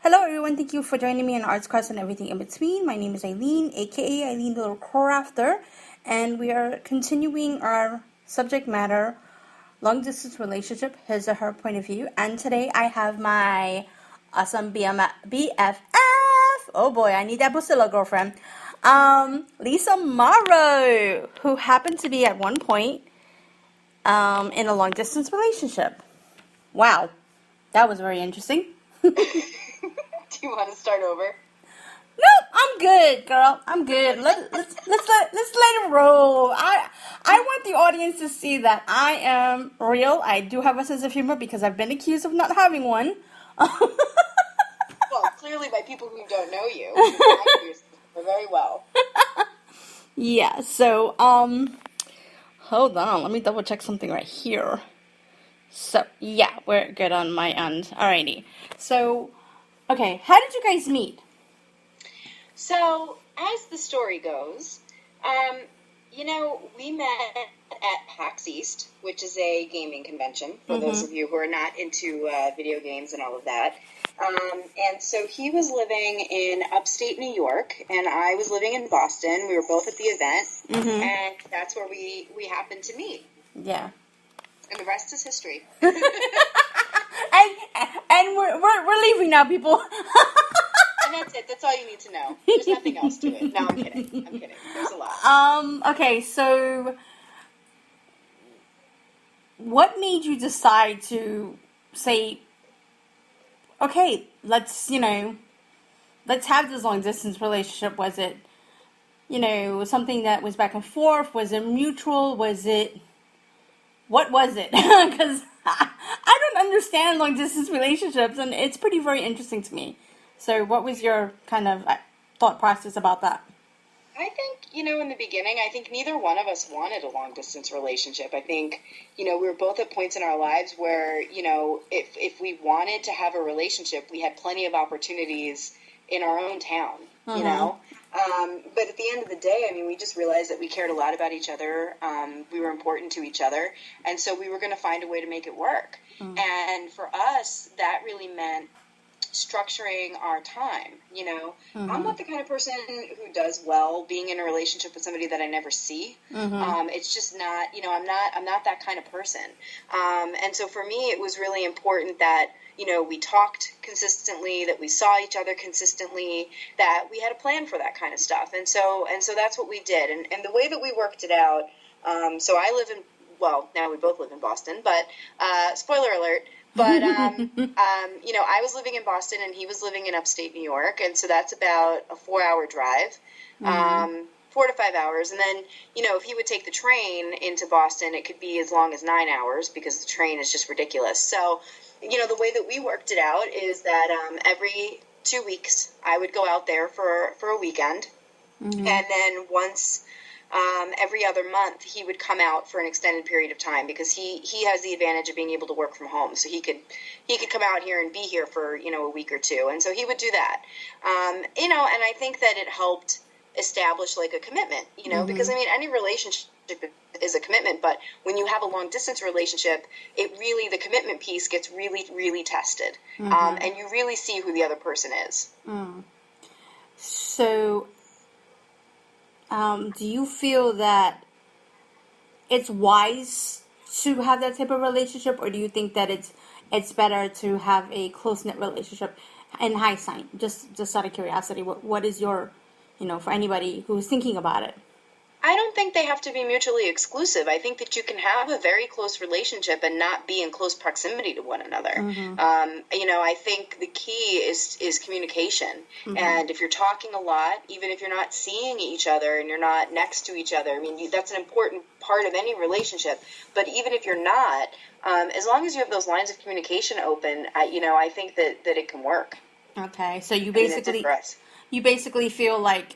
Hello everyone, thank you for joining me on Arts Class and everything in between. My name is Eileen, aka Eileen the Little Crafter, and we are continuing our subject matter, long distance relationship, his or her point of view. And today I have my awesome BFF. Oh boy, I need that Bosilla girlfriend. Lisa Mauro, who happened to be at one point in a long distance relationship. Wow, that was very interesting. Do you want to start over? Nope, I'm good, girl. I'm good. Let's let it roll. I want the audience to see that I am real. I do have a sense of humor because I've been accused of not having one. Well, clearly by people who don't know you very well. Yeah. So hold on. Let me double check something right here. So yeah, we're good on my end. Alrighty. So okay, how did you guys meet? So, as the story goes, we met at PAX East, which is a gaming convention, for those of you who are not into video games and all of that. And so he was living in upstate New York, and I was living in Boston. We were both at the event, and that's where we happened to meet. Yeah. And the rest is history. and we're leaving now, people. And that's it. That's all you need to know. There's nothing else to it. No, I'm kidding. There's a lot. Okay, so what made you decide to say, okay, let's have this long distance relationship? Was it, something that was back and forth? Was it mutual? What was it? Because I don't understand long distance relationships, and it's very interesting to me. So what was your kind of thought process about that? I think, in the beginning, I think neither one of us wanted a long-distance relationship. I think, we were both at points in our lives where, if we wanted to have a relationship, we had plenty of opportunities in our own town, But at the end of the day, we just realized that we cared a lot about each other. We were important to each other. And so we were going to find a way to make it work. And for us, that really meant structuring our time. I'm not the kind of person who does well being in a relationship with somebody that I never see. It's just not, I'm not that kind of person. And so for me, it was really important that, we talked consistently, that we saw each other consistently, that we had a plan for that kind of stuff. And so that's what we did. And the way that we worked it out, so I live in, well, now we both live in Boston, but spoiler alert, but, I was living in Boston and he was living in upstate New York. And so that's about a 4-hour drive, 4 to 5 hours. And then, if he would take the train into Boston, it could be as long as 9 hours because the train is just ridiculous. So, the way that we worked it out is that every 2 weeks I would go out there for a weekend. And then once every other month, he would come out for an extended period of time because he has the advantage of being able to work from home. So he could come out here and be here for, a week or two. And so he would do that. And I think that it helped establish like a commitment, because any relationship is a commitment, but when you have a long distance relationship, the commitment piece gets really, really tested. And you really see who the other person is. So, do you feel that it's wise to have that type of relationship, or do you think that it's better to have a close-knit relationship in hindsight? Just out of curiosity, what is your, for anybody who's thinking about it? I don't think they have to be mutually exclusive. I think that you can have a very close relationship and not be in close proximity to one another. I think the key is communication. And if you're talking a lot, even if you're not seeing each other and you're not next to each other, that's an important part of any relationship. But even if you're not, as long as you have those lines of communication open, I think that it can work. Okay, so you basically feel like,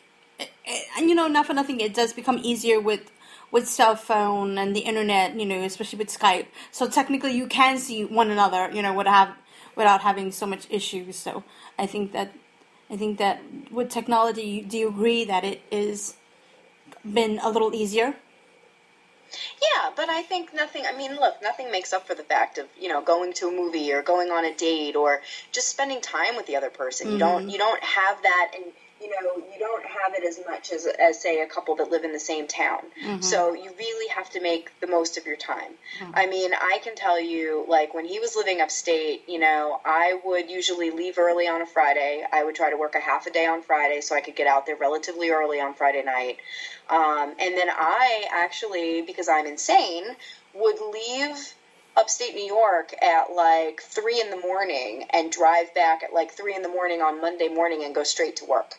and not for nothing, it does become easier with cell phone and the internet, especially with Skype. So technically you can see one another, without having so much issues. So I think that with technology, do you agree that it is been a little easier? Yeah, but I think nothing makes up for the fact of, going to a movie or going on a date or just spending time with the other person. You don't have that, and, you don't have it as much as say, a couple that live in the same town. So you really have to make the most of your time. I mean, I can tell you, like, when he was living upstate, I would usually leave early on a Friday. I would try to work a half a day on Friday so I could get out there relatively early on Friday night. And then I actually, because I'm insane, would leave upstate New York at like 3 in the morning and drive back at like 3 in the morning on Monday morning and go straight to work.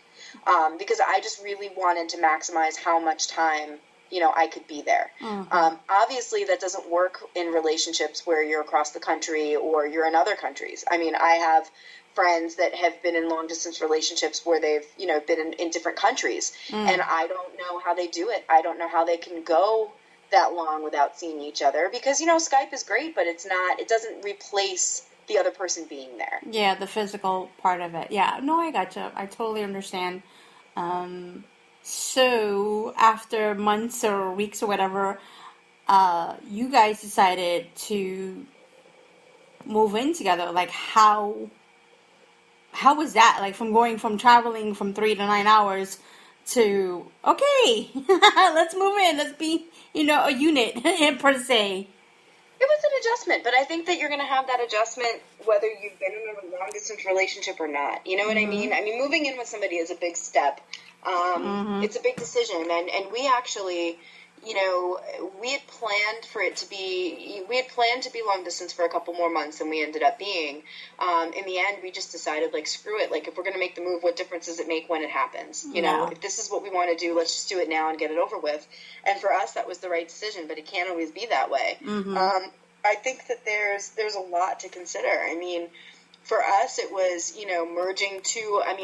Because I just really wanted to maximize how much time, I could be there. Obviously, that doesn't work in relationships where you're across the country or you're in other countries. I mean, I have friends that have been in long-distance relationships where they've, been in different countries. And I don't know how they do it. I don't know how they can go that long without seeing each other because, Skype is great, but it doesn't replace the other person being there. Yeah, the physical part of it. Yeah, no, I gotcha. I totally understand. So after months or weeks or whatever, you guys decided to move in together. Like, how was that? Like, from traveling from 3 to 9 hours to, okay, let's move in. Let's be, a unit per se. It was an adjustment, but I think that you're going to have that adjustment whether you've been in a long-distance relationship or not. You know what I mean? I mean, moving in with somebody is a big step. It's a big decision, and we actually, we had planned to be long-distance for a couple more months than we ended up being. In the end, we just decided, like, screw it. Like, if we're going to make the move, what difference does it make when it happens? You know, if this is what we want to do, let's just do it now and get it over with. And for us, that was the right decision, but it can't always be that way. I think that there's a lot to consider. I mean, for us, it was, merging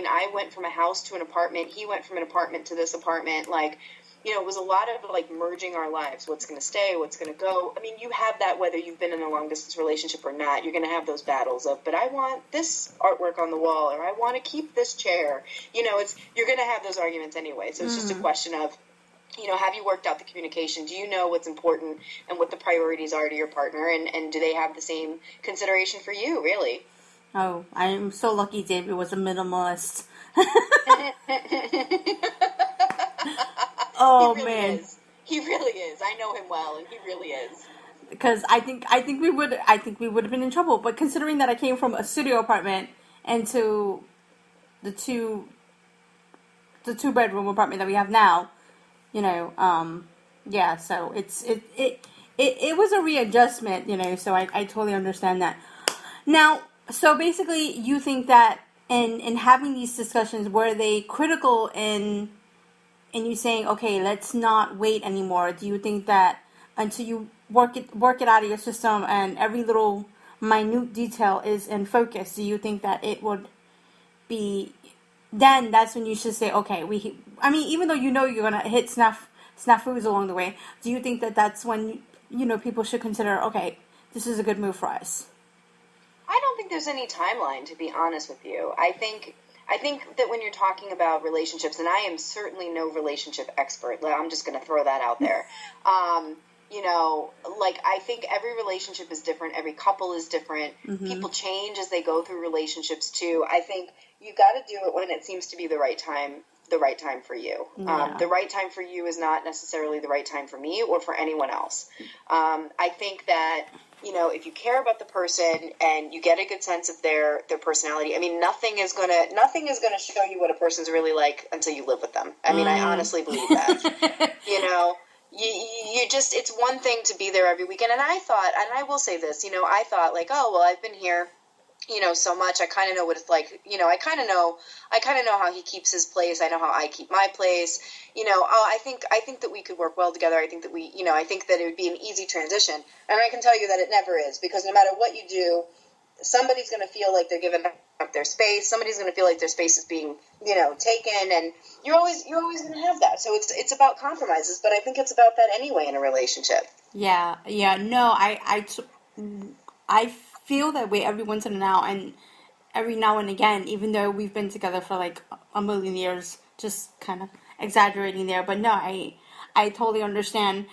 I went from a house to an apartment. He went from an apartment to this apartment. Like, it was a lot of, like, merging our lives. What's going to stay, what's going to go. I mean, you have that whether you've been in a long-distance relationship or not. You're going to have those battles of, but I want this artwork on the wall, or I want to keep this chair. You're going to have those arguments anyway. So it's just a question of, have you worked out the communication? Do you know what's important and what the priorities are to your partner? And do they have the same consideration for you, really? Oh, I'm so lucky David was a minimalist. Oh, he really man. Is. He really is. I know him well, and he really is. Because I think we would have been in trouble. But considering that I came from a studio apartment into the two bedroom apartment that we have now, yeah. So it was a readjustment, So I totally understand that. Now, so basically, you think that in having these discussions, were they critical in you saying, okay, let's not wait anymore? Do you think that until you work it out of your system and every little minute detail is in focus, do you think that it would be, then that's when you should say, okay, even though you're going to hit snafus along the way, do you think that that's when, people should consider, okay, this is a good move for us? I don't think there's any timeline, to be honest with you. I think that when you're talking about relationships, and I am certainly no relationship expert, I'm just going to throw that out there. I think every relationship is different. Every couple is different. People change as they go through relationships too. I think you got to do it when it seems to be the right time for you. Yeah. The right time for you is not necessarily the right time for me or for anyone else. I think that, if you care about the person and you get a good sense of their personality, I mean, nothing is gonna show you what a person's really like until you live with them. I mean, I honestly believe that. You just, it's one thing to be there every weekend. And I thought, and I will say this, I thought, like, oh, well, I've been here, so much. I kind of know what it's like. I kind of know how he keeps his place. I know how I keep my place. I think that we could work well together. I think that I think that it would be an easy transition. And I can tell you that it never is, because no matter what you do, somebody's going to feel like they're giving up their space. Somebody's going to feel like their space is being, taken, and you're always going to have that. So it's about compromises, but I think it's about that anyway in a relationship. Yeah. No, I feel that way every once in a while, and every now and again, even though we've been together for like a million years, just kind of exaggerating there. But no, I totally understand.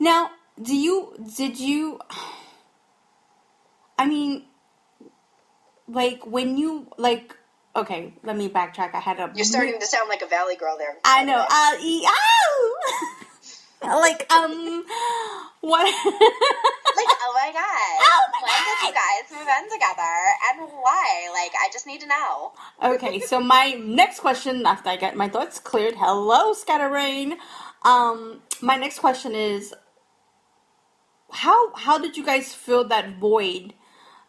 Now, did you, I mean, like, when you, like, okay, let me backtrack. I had a... You're starting to sound like a Valley girl there. I know. Like, what? Like, oh my god. Oh my when did you guys move in together? And why? Like, I just need to know. Okay, so my next question, after I get my thoughts cleared, hello, Scatterain. My next question is, how did you guys fill that void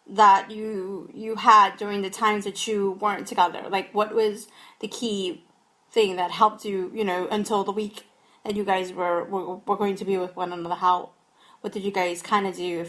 that you had during the times that you weren't together? Like, what was the key thing that helped you, until the week that you guys were going to be with one another? What did you guys kind of do,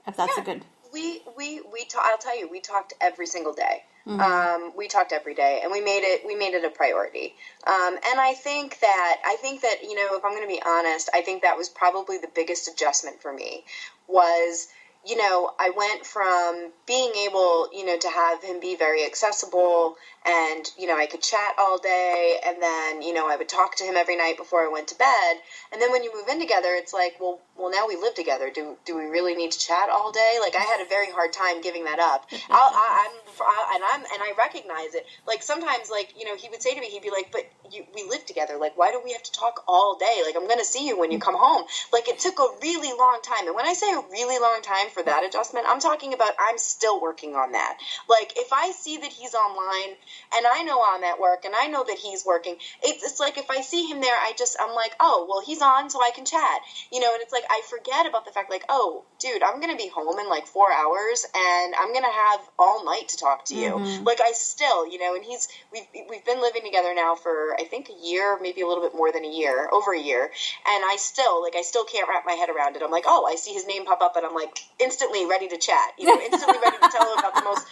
if that's a good... I'll tell you, we talked every single day. Mm-hmm. We talked every day, and we made it a priority. And I think that, if I'm going to be honest, I think that was probably the biggest adjustment for me was, I went from being able, to have him be very accessible and, I could chat all day, and then, I would talk to him every night before I went to bed. And then when you move in together, it's like, well, now we live together. Do we really need to chat all day? Like, I had a very hard time giving that up. I recognize it. Like, sometimes, like, he would say to me, he'd be like, but we live together. Like, why do we have to talk all day? Like, I'm going to see you when you come home. Like, it took a really long time. And when I say a really long time for that adjustment, I'm talking about I'm still working on that. Like, if I see that he's online and I know I'm at work and I know that he's working, it's like if I see him there, I'm like, oh, well, he's on so I can chat. And it's like I forget about the fact, like, oh, dude, I'm going to be home in like 4 hours and I'm going to have all night to talk to you. Mm-hmm. Like, I still, and we've been living together now for, I think, a year, maybe a little bit more than a year, over a year. And I still can't wrap my head around it. I'm like, oh, I see his name pop up and I'm like instantly ready to chat, instantly ready to tell him about the most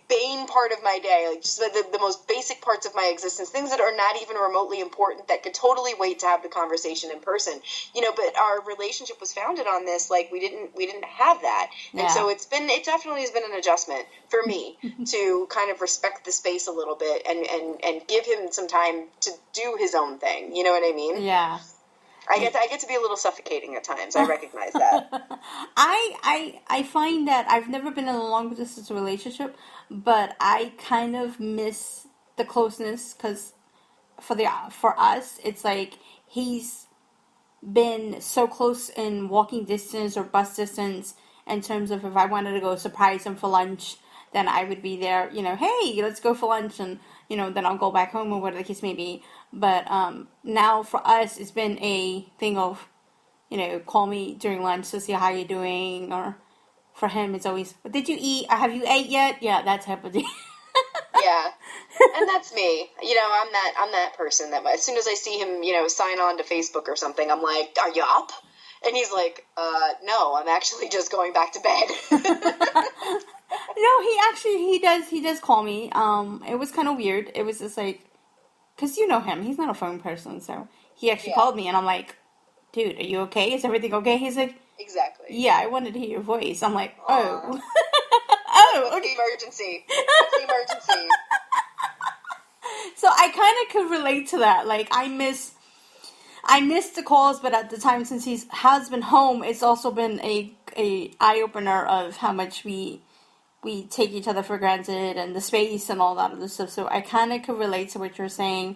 bane part of my day, like just the most basic parts of my existence, things that are not even remotely important that could totally wait to have the conversation in person, but our relationship was founded on this, like we didn't have that. And so it definitely has been an adjustment for me to kind of respect the space a little bit and give him some time to do his own thing. You know what I mean? Yeah. I get to be a little suffocating at times. I recognize that. I find that I've never been in a long distance relationship, but I kind of miss the closeness because for us, it's like he's been so close in walking distance or bus distance in terms of if I wanted to go surprise him for lunch, then I would be there, hey, let's go for lunch, and, then I'll go back home or whatever the case may be. But now for us, it's been a thing of, call me during lunch to see how you're doing, or for him, it's always, what did you eat? Have you ate yet? Yeah, that's happening. Yeah, and that's me. I'm that person that as soon as I see him, sign on to Facebook or something, I'm like, are you up? And he's like, no, I'm actually just going back to bed. He does call me. It was kind of weird. It was just like, because you know him, he's not a phone person, so he actually called me, and I'm like, dude, are you okay? Is everything okay? He's like, exactly. Yeah, I wanted to hear your voice. I'm like, oh. What's the emergency? What's the emergency? So I kind of could relate to that. Like, I miss the calls, but at the time, since he has been home, it's also been a eye-opener of how much we take each other for granted and the space and all that other stuff. So I kind of could relate to what you're saying.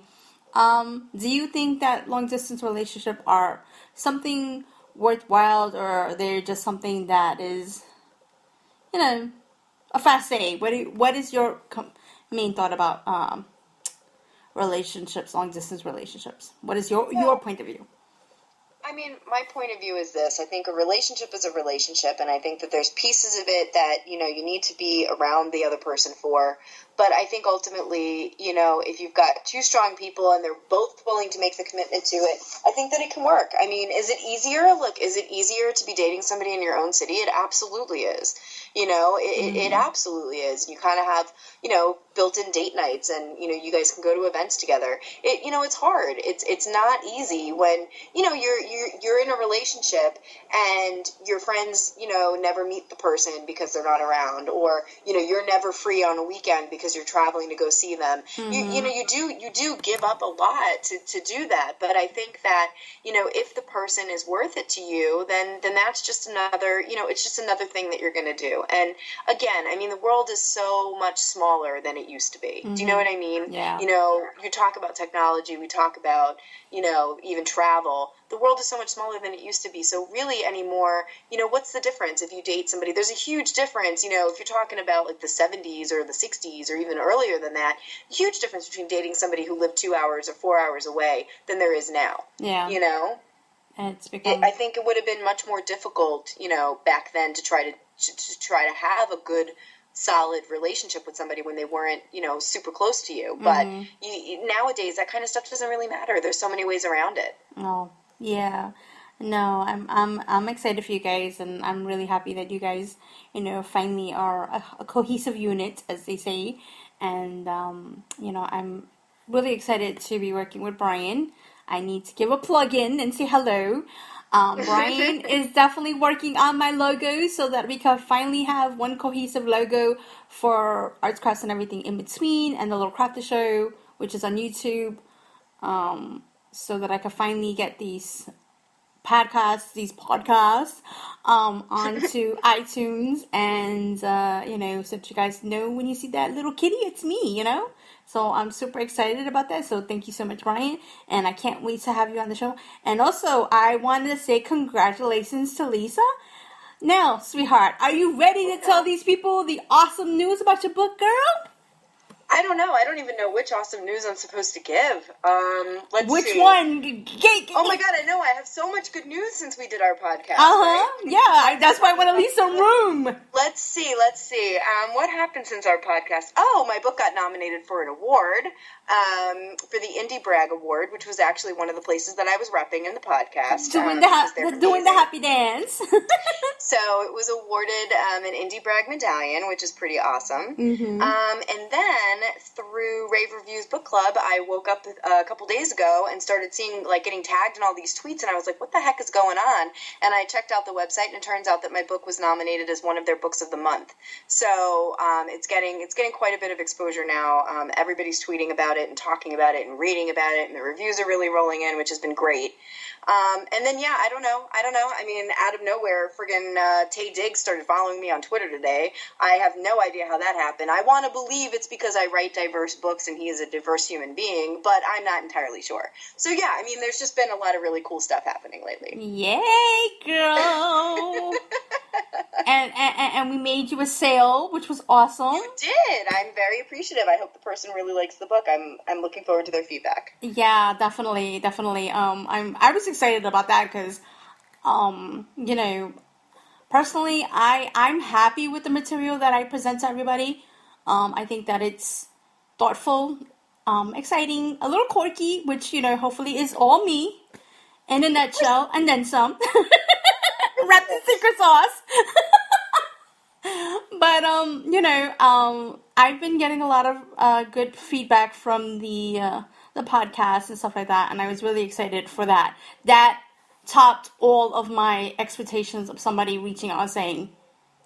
Do you think that long-distance relationships are something worthwhile, or are they just something that is, a fast day? What is your main thought about relationships, long-distance relationships? What is your point of view? I mean, my point of view is this. I think a relationship is a relationship, and I think that there's pieces of it that, you need to be around the other person for. But I think ultimately, if you've got two strong people and they're both willing to make the commitment to it, I think that it can work. I mean, is it easier? Look, is it easier to be dating somebody in your own city? It absolutely is. It absolutely is. You kind of have, built-in date nights, and, you guys can go to events together. It's hard. It's not easy when, you're in a relationship and your friends, never meet the person because they're not around, or, you're never free on a weekend because you're traveling to go see them. You do give up a lot to do that. But I think that, if the person is worth it to you, then that's just another, it's just another thing that you're going to do. And again, I mean, the world is so much smaller than it used to be. Do you know what I mean? Yeah. You talk about technology, we talk about, even travel. The world is so much smaller than it used to be. So really anymore, what's the difference if you date somebody? There's a huge difference, if you're talking about like the 70s or the 60s or even earlier than that, huge difference between dating somebody who lived 2 hours or 4 hours away than there is now. Yeah. And it's become... I think it would have been much more difficult, back then to try to have a good, solid relationship with somebody when they weren't, super close to you. But nowadays, that kind of stuff doesn't really matter. There's so many ways around it. Oh, yeah. No, I'm excited for you guys, and I'm really happy that you guys, finally are a cohesive unit, as they say. And, I'm really excited to be working with Brian. I need to give a plug-in and say hello. Brian is definitely working on my logo so that we can finally have one cohesive logo for Arts, Crafts, and Everything in Between, and the Little Crafter Show, which is on YouTube, so that I can finally get these podcasts onto iTunes, and so that you guys know when you see that little kitty, it's me, So I'm super excited about that. So thank you so much, Brian. And I can't wait to have you on the show. And also, I wanted to say congratulations to Lisa. Now, sweetheart, are you ready to tell these people the awesome news about your book, girl? I don't know. I don't even know which awesome news I'm supposed to give. Let's Which see. one? Oh my God, I know. I have so much good news since we did our podcast. Right? Yeah, that's why I want to leave some room. Let's see. What happened since our podcast? Oh, my book got nominated for an award, for the Indie Brag Award, which was actually one of the places that I was repping in the podcast. Doing the happy dance. So it was awarded an Indie Brag medallion, which is pretty awesome. Mm-hmm. And then through Rave Reviews Book Club, I woke up a couple days ago and started seeing, getting tagged in all these tweets, and I was like, what the heck is going on? And I checked out the website, and it turns out that my book was nominated as one of their books of the month. So it's getting quite a bit of exposure now. Everybody's tweeting about it and talking about it and reading about it, and the reviews are really rolling in, which has been great. And then, I don't know. I mean, out of nowhere, friggin' Tay Diggs started following me on Twitter today. I have no idea how that happened. I want to believe it's because I write diverse books and he is a diverse human being, but I'm not entirely sure. So, I mean, there's just been a lot of really cool stuff happening lately. Yay, girl! and we made you a sale, which was awesome. You did. I'm very appreciative. I hope the person really likes the book. I'm looking forward to their feedback. Yeah, definitely. I was excited about that because, personally, I'm happy with the material that I present to everybody. I think that it's thoughtful, exciting, a little quirky, which, hopefully is all me in a nutshell, and then some. Wrapped in secret sauce. But, I've been getting a lot of good feedback from the podcast and stuff like that, and I was really excited for that. That topped all of my expectations of somebody reaching out and saying,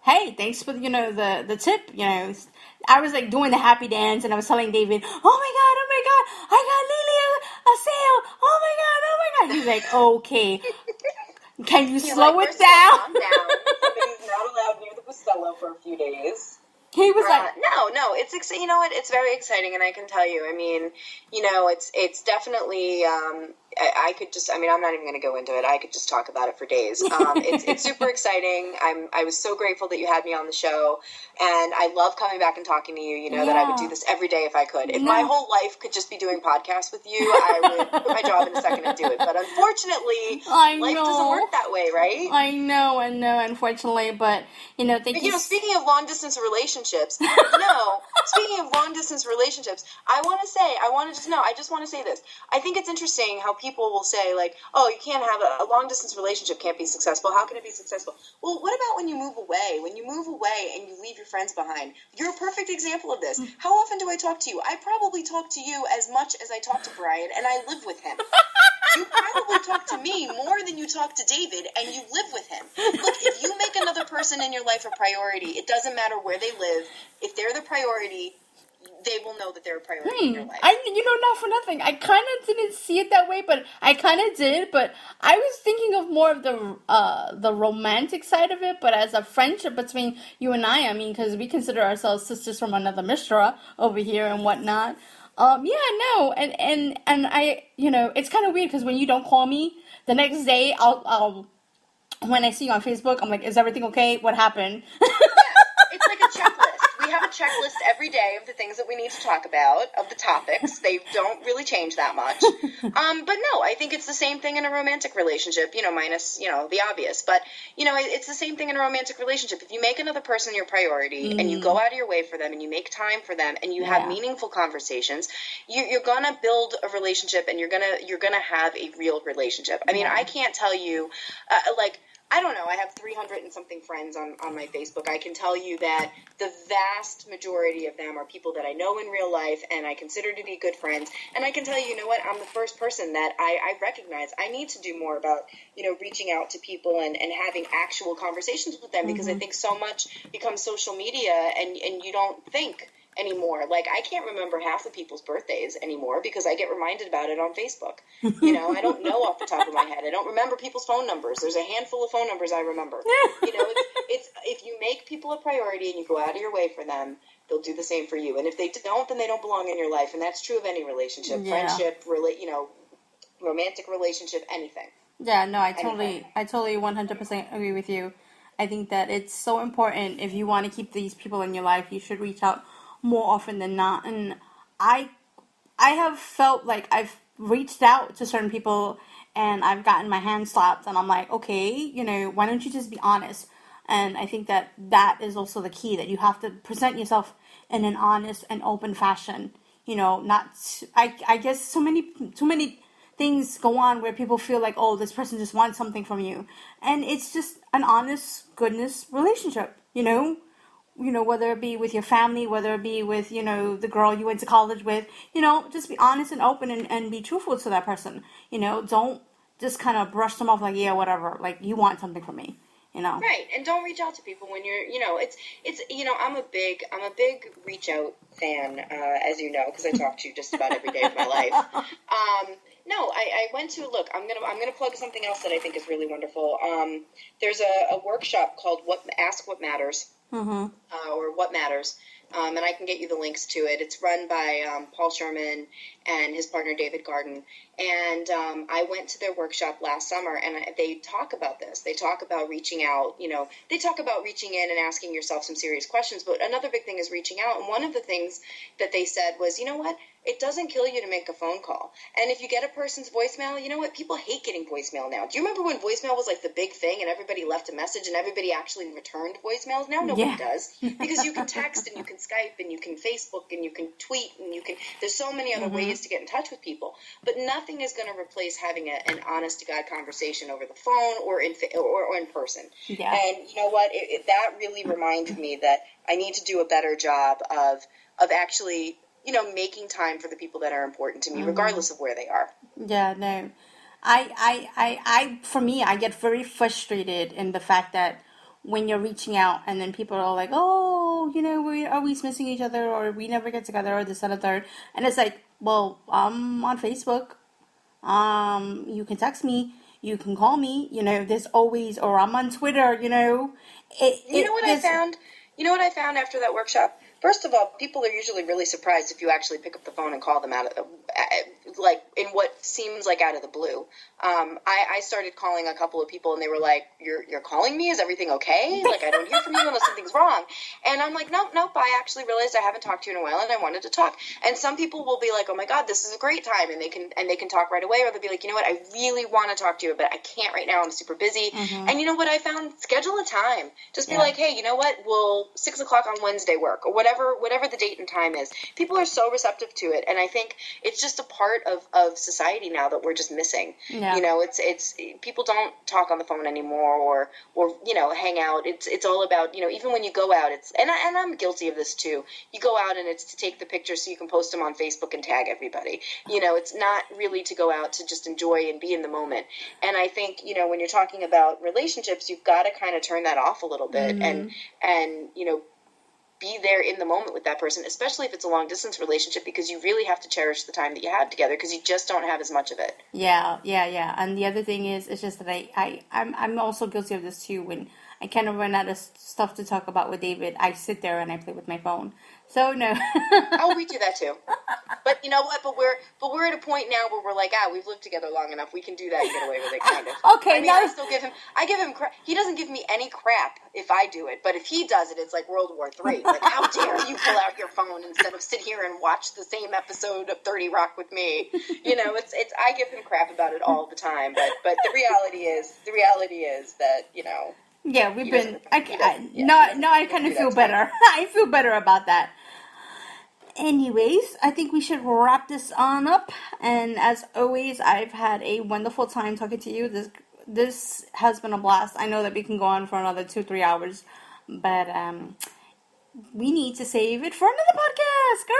hey, thanks for, the tip, I was, doing the happy dance, and I was telling David, oh my God, I got Lily a sale, oh my God. He's like, okay, can you slow it down? Calm down. Somebody's not allowed near the Costello for a few days. He was no, it's it's very exciting, and I can tell you, I mean, it's definitely, I could just, I'm not even going to go into it. I could just talk about it for days. It's super exciting. I was so grateful that you had me on the show, and I love coming back and talking to you. You know that I would do this every day if I could. If my whole life could just be doing podcasts with you, I would quit my job in a second and do it. But unfortunately, life doesn't work that way, right? I know, unfortunately, but, thank you. Speaking of long-distance relationships, speaking of long-distance relationships, I just want to say this. I think it's interesting how people will say, like, oh, you can't have a long-distance relationship can't be successful. How can it be successful? Well, what about when you move away? When you move away and you leave your friends behind? You're a perfect example of this. How often do I talk to you? I probably talk to you as much as I talk to Brian, and I live with him. You probably talk to me more than you talk to David, and you live with him. Look, if you make another person in your life a priority, it doesn't matter where they live. If they're the priority, they will know that they're a priority in your life. Not for nothing. I kind of didn't see it that way, but I kind of did. But I was thinking of more of the romantic side of it. But as a friendship between you and I mean, because we consider ourselves sisters from another Mishra over here and whatnot. And I, it's kind of weird because when you don't call me, the next day I'll when I see you on Facebook, I'm like, is everything okay? What happened? Yeah, it's like a checklist. We have a checklist every day of the things that we need to talk about, of the topics. They don't really change that much. But no, I think it's the same thing in a romantic relationship, minus, the obvious. But, it's the same thing in a romantic relationship. If you make another person your priority and you go out of your way for them and you make time for them and you have meaningful conversations, you're going to build a relationship and you're going to have a real relationship. I mean, I can't tell you, I don't know, I have 300 and something friends on my Facebook. I can tell you that the vast majority of them are people that I know in real life and I consider to be good friends. And I can tell you, I'm the first person that I recognize I need to do more about, reaching out to people and having actual conversations with them because I think so much becomes social media and you don't think anymore. Like, I can't remember half the people's birthdays anymore because I get reminded about it on Facebook. I don't know off the top of my head. I don't remember people's phone numbers. There's a handful of phone numbers I remember. It's if you make people a priority and you go out of your way for them, they'll do the same for you. And if they don't, then they don't belong in your life. And that's true of any relationship, friendship, romantic relationship, anything. Yeah, no, I totally 100% agree with you. I think that it's so important if you want to keep these people in your life, you should reach out more often than not. And I have felt like I've reached out to certain people and I've gotten my hand slapped and I'm like, okay, why don't you just be honest? And I think that is also the key, that you have to present yourself in an honest and open fashion. I guess too many things go on where people feel like, oh, this person just wants something from you. And it's just an honest goodness relationship, whether it be with your family, whether it be with, the girl you went to college with, just be honest and open and be truthful to that person. Don't just kind of brush them off like, yeah, whatever, like you want something from me, Right, and don't reach out to people when you're, it's I'm a big reach out fan, as you know, because I talk to you just about every day of my life. No, I went to look. I'm gonna plug something else that I think is really wonderful. There's a workshop called Ask What Matters, or What Matters, and I can get you the links to it. It's run by Paul Sherman and his partner David Garden. And I went to their workshop last summer, and they talk about this. They talk about reaching out. They talk about reaching in and asking yourself some serious questions. But another big thing is reaching out. And one of the things that they said was, you know what? It doesn't kill you to make a phone call. And if you get a person's voicemail, you know what? People hate getting voicemail now. Do you remember when voicemail was like the big thing and everybody left a message and everybody actually returned voicemails? Now nobody does. Because you can text and you can Skype and you can Facebook and you can tweet and there's so many other ways to get in touch with people. But nothing is going to replace having an honest-to-God conversation over the phone or in person. Yeah. And you know what? That really reminded me that I need to do a better job of actually making time for the people that are important to me, regardless of where they are. Yeah, no. For me, I get very frustrated in the fact that when you're reaching out and then people are like, oh, we always missing each other or we never get together or this and a third. And it's like, well, I'm on Facebook. You can text me. You can call me. There's always, or I'm on Twitter, You know what I found? You know what I found after that workshop? First of all, people are usually really surprised if you actually pick up the phone and call them like in what seems like out of the blue. I started calling a couple of people and they were like, "You're calling me? Is everything okay? Like I don't hear from you unless something's wrong." And I'm like, "Nope. I actually realized I haven't talked to you in a while and I wanted to talk." And some people will be like, "Oh my God, this is a great time," and they can talk right away, or they'll be like, "You know what? I really want to talk to you, but I can't right now. I'm super busy." And you know what I found? Schedule a time. Just be like, "Hey, you know what? Will 6:00 on Wednesday work?" or whatever whatever the date and time is. People are so receptive to it, and I think it's just a part of society now that we're just missing. Yeah. You know, it's people don't talk on the phone anymore or you know, hang out. It's all about, you know, even when you go out, and I'm guilty of this too. You go out and it's to take the pictures so you can post them on Facebook and tag everybody. You know, it's not really to go out to just enjoy and be in the moment. And I think, you know, when you're talking about relationships, you've got to kind of turn that off a little bit and you know, be there in the moment with that person, especially if it's a long distance relationship, because you really have to cherish the time that you had together, because you just don't have as much of it. Yeah. And the other thing is, it's just that I'm also guilty of this too. When I kind of run out of stuff to talk about with David, I sit there and I play with my phone. So no. Oh, we do that too. But you know what? But we're at a point now where we're like, we've lived together long enough. We can do that and get away with it, kind of. Okay. I mean, I give him crap. He doesn't give me any crap if I do it, but if he does it, it's like World War III. Like, how dare you pull out your phone instead of sit here and watch the same episode of 30 Rock with me? You know, it's I give him crap about it all the time. But the reality is that, you know. Yeah, we've been. I kind of feel better. I feel better about that. Anyways, I think we should wrap this on up. And as always, I've had a wonderful time talking to you. This has been a blast. I know that we can go on for another 2-3 hours, but we need to save it for another podcast, girl.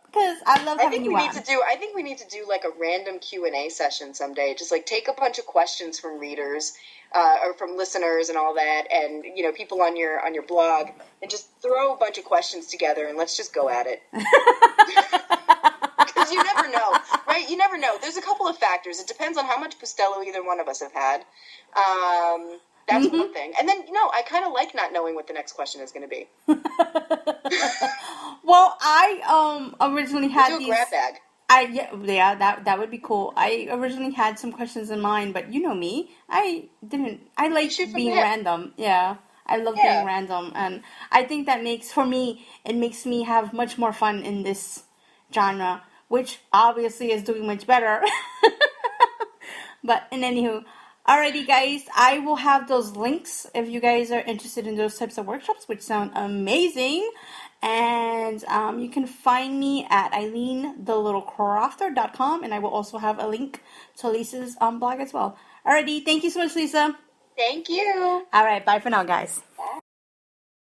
Because I love having you on. I think we need to do like a random Q&A session someday. Just like take a bunch of questions from readers or from listeners and all that, and you know, people on your blog, and just throw a bunch of questions together and let's just go at it. Because you never know, right? You never know. There's a couple of factors. It depends on how much Pustello either one of us have had. That's one thing. And then, you know, I kind of like not knowing what the next question is going to be. Well, I originally had we'll do a grab bag. That would be cool. I originally had some questions in mind, but you know me, I like being random. Yeah, I love being random, and I think that makes me have much more fun in this genre, which obviously is doing much better. But in anywho, alrighty guys, I will have those links if you guys are interested in those types of workshops, which sound amazing. And you can find me at eileenthelittlecrafter.com, and I will also have a link to Lisa's blog as well. Alrighty, thank you so much, Lisa. Thank you. Alright, bye for now, guys.